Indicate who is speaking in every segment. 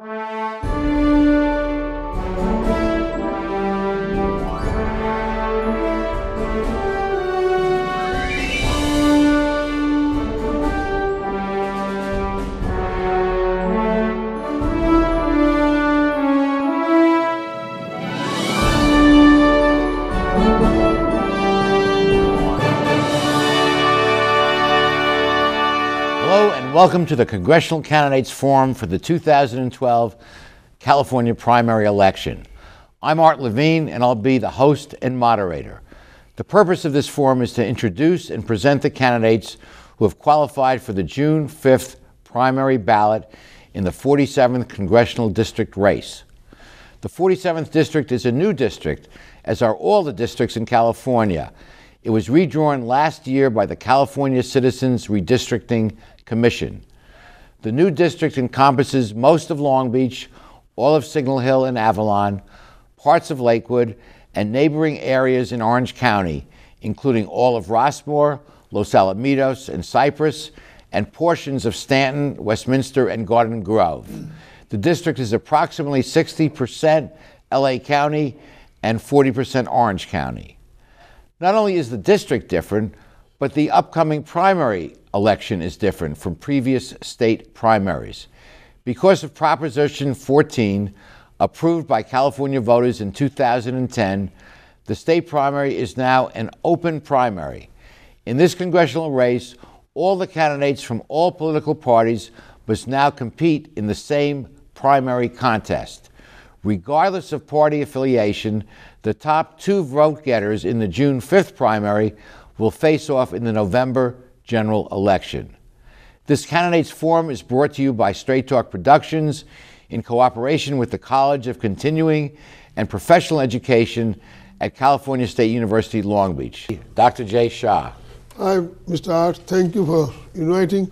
Speaker 1: Hello and welcome to the Congressional Candidates Forum for the 2012 California primary election. I'm Art Levine and I'll be the host and moderator. The purpose of this forum is to introduce and present the candidates who have qualified for the June 5th primary ballot in the 47th Congressional District race. The 47th District is a new district, as are all the districts in California. It was redrawn last year by the California Citizens Redistricting Commission. The new district encompasses most of Long Beach, all of Signal Hill and Avalon, parts of Lakewood, and neighboring areas in Orange County, including all of Rossmore, Los Alamitos, and Cypress, and portions of Stanton, Westminster, and Garden Grove. The district is approximately 60% LA County and 40% Orange County. Not only is the district different, but the upcoming primary election is different from previous state primaries. Because of Proposition 14, approved by California voters in 2010, the state primary is now an open primary. In this congressional race, all the candidates from all political parties must now compete in the same primary contest. Regardless of party affiliation, the top two vote getters in the June 5th primary will face off in the November general election. This candidates forum is brought to you by Straight Talk Productions in cooperation with the College of Continuing and Professional Education at California State University, Long Beach. Dr. J. Shah.
Speaker 2: Hi, Mr. Art. Thank you for inviting.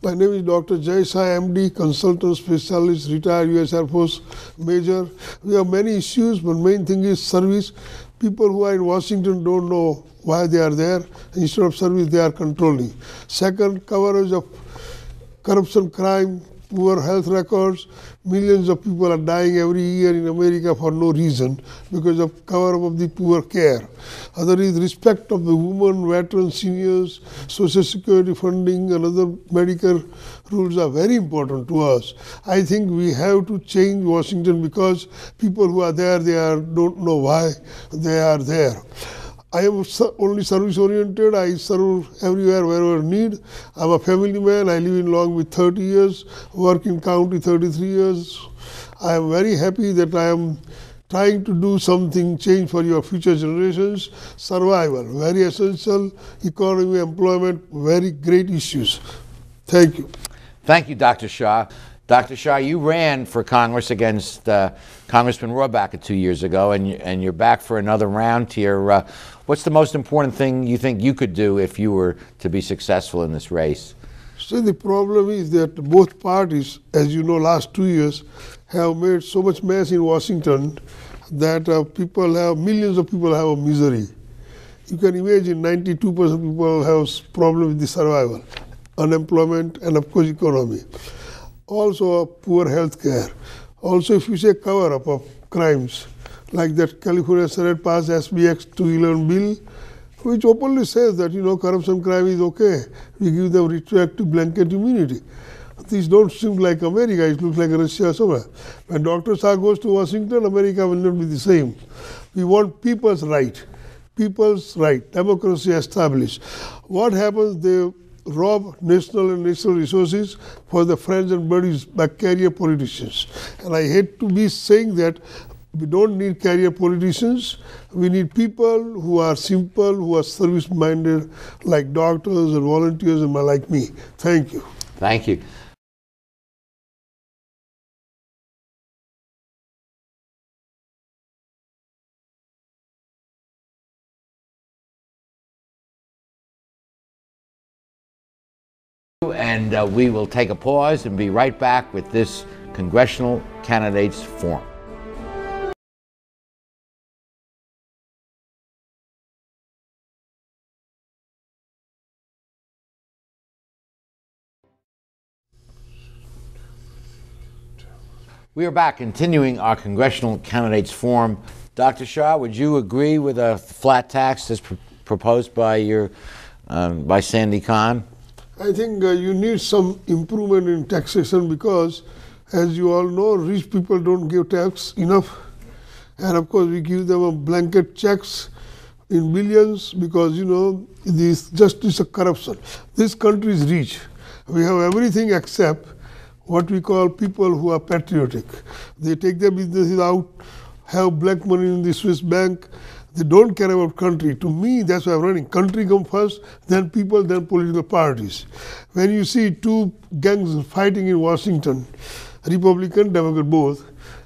Speaker 2: My name is Dr. J. Shah, MD, Consultant Specialist, retired U.S. Air Force Major. We have many issues, but main thing is service. People who are in Washington don't know why they are there. Instead of service, they are controlling. Second, coverage of corruption, crime, poor health records. Millions of people are dying every year in America for no reason because of cover-up of the poor care. Other is respect of the women, veterans, seniors, social security funding, and other medical rules are very important to us. I think we have to change Washington because people who are there, don't know why they are there. I am only service-oriented. I serve everywhere, wherever need. I'm a family man. I live in Long Beach 30 years, work in county 33 years. I am very happy that I am trying to do something, change for your future generations. Survival, very essential. Economy, employment, very great issues. Thank you.
Speaker 1: Thank you, Dr. Shah. Dr. Shah, you ran for Congress against Congressman Rohrabacher 2 years ago, and you're back for another round here. What's the most important thing you think you could do if you were to be successful in this race?
Speaker 2: So the problem is that both parties, as you know, last 2 years, have made so much mess in Washington that millions of people have a misery. You can imagine 92% of people have problem with the survival, unemployment, and of course economy. Also poor health care. Also, if you say cover-up of crimes, like that California Senate passed SBX 211 bill, which openly says that, corruption crime is okay. We give them retroactive blanket immunity. These don't seem like America. It looks like Russia somewhere. When Dr. Shah goes to Washington, America will not be the same. We want people's right. People's right. Democracy established. What happens? They rob national and national resources for the friends and buddies by career politicians. And I hate to be saying that we don't need career politicians. We need people who are simple, who are service-minded, like doctors and volunteers and like me. Thank you.
Speaker 1: Thank you. And we will take a pause and be right back with this Congressional Candidates Forum. We are back continuing our congressional candidates forum. Dr. Shah, would you agree with a flat tax as proposed by by Sandy Khan?
Speaker 2: I think you need some improvement in taxation because, as you all know, rich people don't give tax enough. And of course, we give them a blanket checks in billions because, you know, this justice of corruption. This country is rich. We have everything except what we call people who are patriotic. They take their businesses out, have black money in the Swiss bank. They don't care about country. To me, that's why I'm running. Country come first, then people, then political parties. When you see two gangs fighting in Washington, Republican, Democrat both,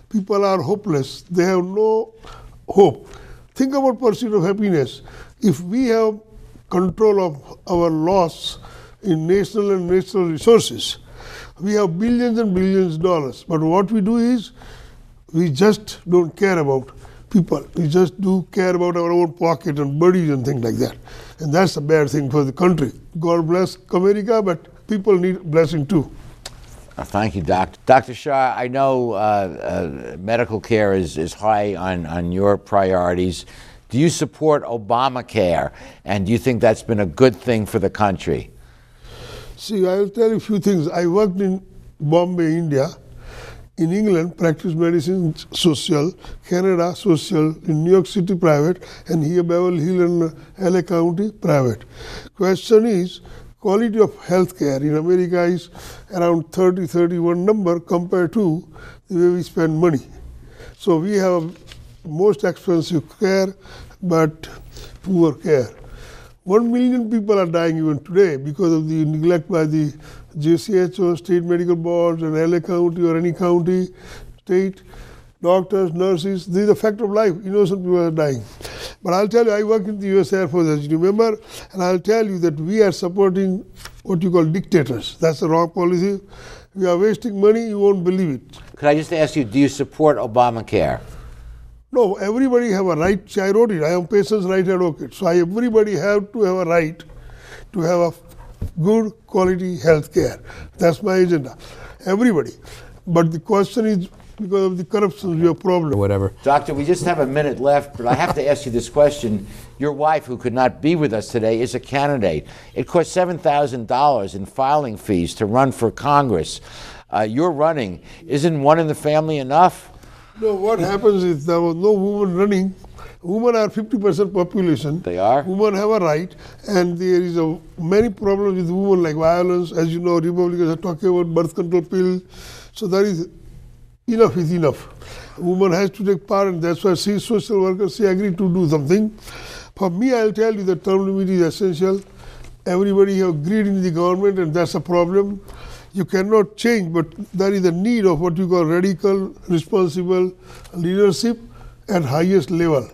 Speaker 2: people are hopeless. They have no hope. Think about pursuit of happiness. If we have control of our loss in national and natural resources, we have billions and billions of dollars. But what we do is, we just don't care about people. We just do care about our own pocket and buddies and things like that. And that's a bad thing for the country. God bless America, but people need blessing too.
Speaker 1: Thank you, Doctor. Dr. Shah, I know medical care is high on your priorities. Do you support Obamacare? And do you think that's been a good thing for the country?
Speaker 2: See, I'll tell you a few things. I worked in Bombay, India. In England, practiced medicine, social, Canada, social, in New York City, private, and here Beverly Hills and LA County, private. Question is, quality of health care in America is around 30, 31 number compared to the way we spend money. So we have most expensive care, but poor care. 1 million people are dying even today because of the neglect by the JCHO, state medical boards, and LA County or any county, state, doctors, nurses. This is a fact of life. Innocent people are dying. But I'll tell you, I work in the US Air Force, as you remember, and I'll tell you that we are supporting what you call dictators. That's the wrong policy. We are wasting money, you won't believe it.
Speaker 1: Could I just ask you, do you support Obamacare?
Speaker 2: No, everybody have a right. See, I wrote it. I am patient's right advocate. So everybody have to have a right to have a good quality health care. That's my agenda. Everybody. But the question is, because of the corruption, we have problem.
Speaker 3: Or whatever.
Speaker 1: Doctor, we just have a minute left, but I have to ask you this question. Your wife, who could not be with us today, is a candidate. It costs $7,000 in filing fees to run for Congress. You're running. Isn't one in the family enough?
Speaker 2: No, what happens is there was no woman running. Women are 50% population.
Speaker 1: They are?
Speaker 2: Women have a right, and there is many problems with women like violence. As you know, Republicans are talking about birth control pill. So there is enough is enough. Woman has to take part, and that's why she social workers, she agreed to do something. For me, I'll tell you that term limit is essential. Everybody have agreed in the government, and that's a problem. You cannot change, but there is a need of what you call radical, responsible leadership at highest level.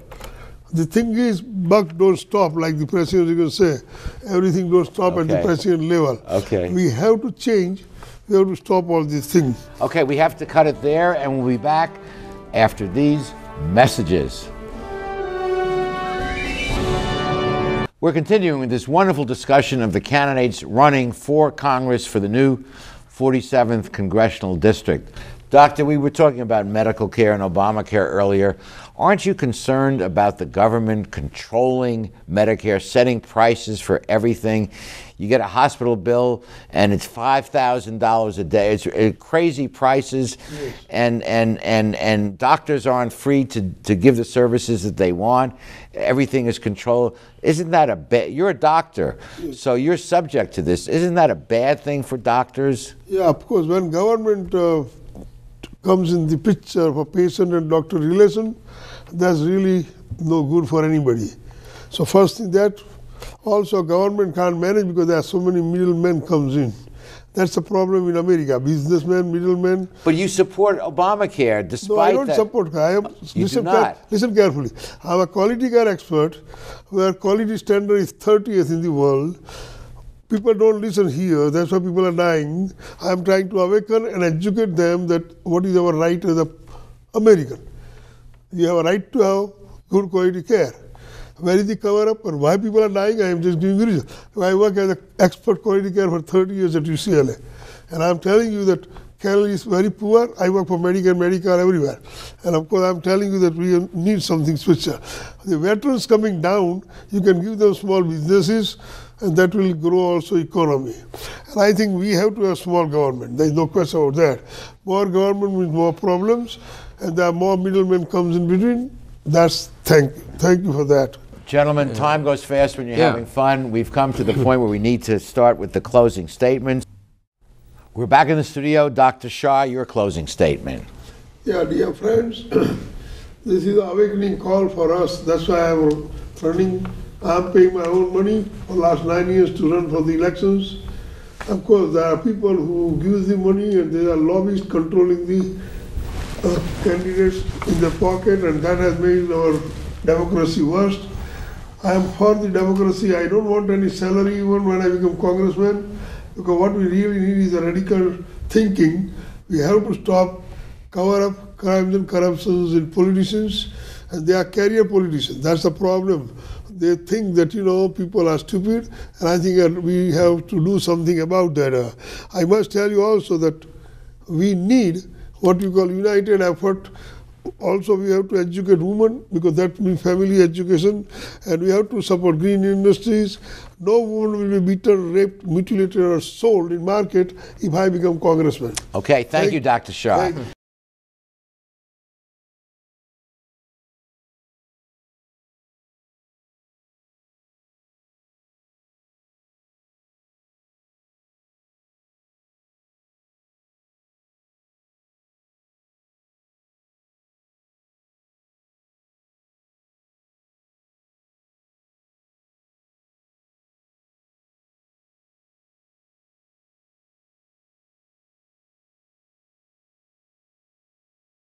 Speaker 2: The thing is, buck don't stop, like the president is going to say. Everything don't stop at the president level.
Speaker 1: Okay.
Speaker 2: We have to change. We have to stop all these things.
Speaker 1: Okay, we have to cut it there, and we'll be back after these messages. We're continuing with this wonderful discussion of the candidates running for Congress for the new 47th Congressional District. Doctor, we were talking about medical care and Obamacare earlier. Aren't you concerned about the government controlling Medicare, setting prices for everything? You get a hospital bill and it's $5,000 a day. It's crazy prices, yes. and doctors aren't free to give the services that they want. Everything is controlled. Isn't that a bad? You're a doctor, yes. So you're subject to this. Isn't that a bad thing for doctors?
Speaker 2: Yeah, of course. When government comes in the picture for patient and doctor relation, that's really no good for anybody. So first thing that, also government can't manage because there are so many middlemen comes in. That's the problem in America, businessmen, middlemen.
Speaker 1: But you support Obamacare despite that.
Speaker 2: No, I don't support.
Speaker 1: You do not.
Speaker 2: Listen carefully. I'm a quality care expert where quality standard is 30th in the world. People don't listen here, that's why people are dying. I'm trying to awaken and educate them that what is our right as an American. You have a right to have good quality care. Where is the cover-up and why people are dying? I am just giving you reason. I work as an expert quality care for 30 years at UCLA. And I'm telling you that Kerala is very poor. I work for Medicare, Medicare everywhere. And of course, I'm telling you that we need something special. The veterans coming down, you can give them small businesses, and that will grow also economy. And I think we have to have small government. There is no question about that. More government means more problems, and there are more middlemen comes in between. That's thank you for that.
Speaker 1: Gentlemen, time goes fast when you're having fun. We've come to the point where we need to start with the closing statements. We're back in the studio. Dr. Shah, your closing statement.
Speaker 2: Yeah, dear friends, this is an awakening call for us. That's why I'm running. I'm paying my own money for the last 9 years to run for the elections. Of course, there are people who give the money, and there are lobbyists controlling the candidates in the pocket, and that has made our democracy worse. I am for the democracy. I don't want any salary even when I become congressman, because what we really need is a radical thinking. We have to stop cover-up crimes and corruptions in politicians, and they are career politicians. That's the problem. They think that, people are stupid, and I think that we have to do something about that. I must tell you also that we need what we call united effort. Also, we have to educate women, because that means family education, and we have to support green industries. No woman will be beaten, raped, mutilated, or sold in market if I become congressman.
Speaker 1: Okay, thank you, Dr. Shah.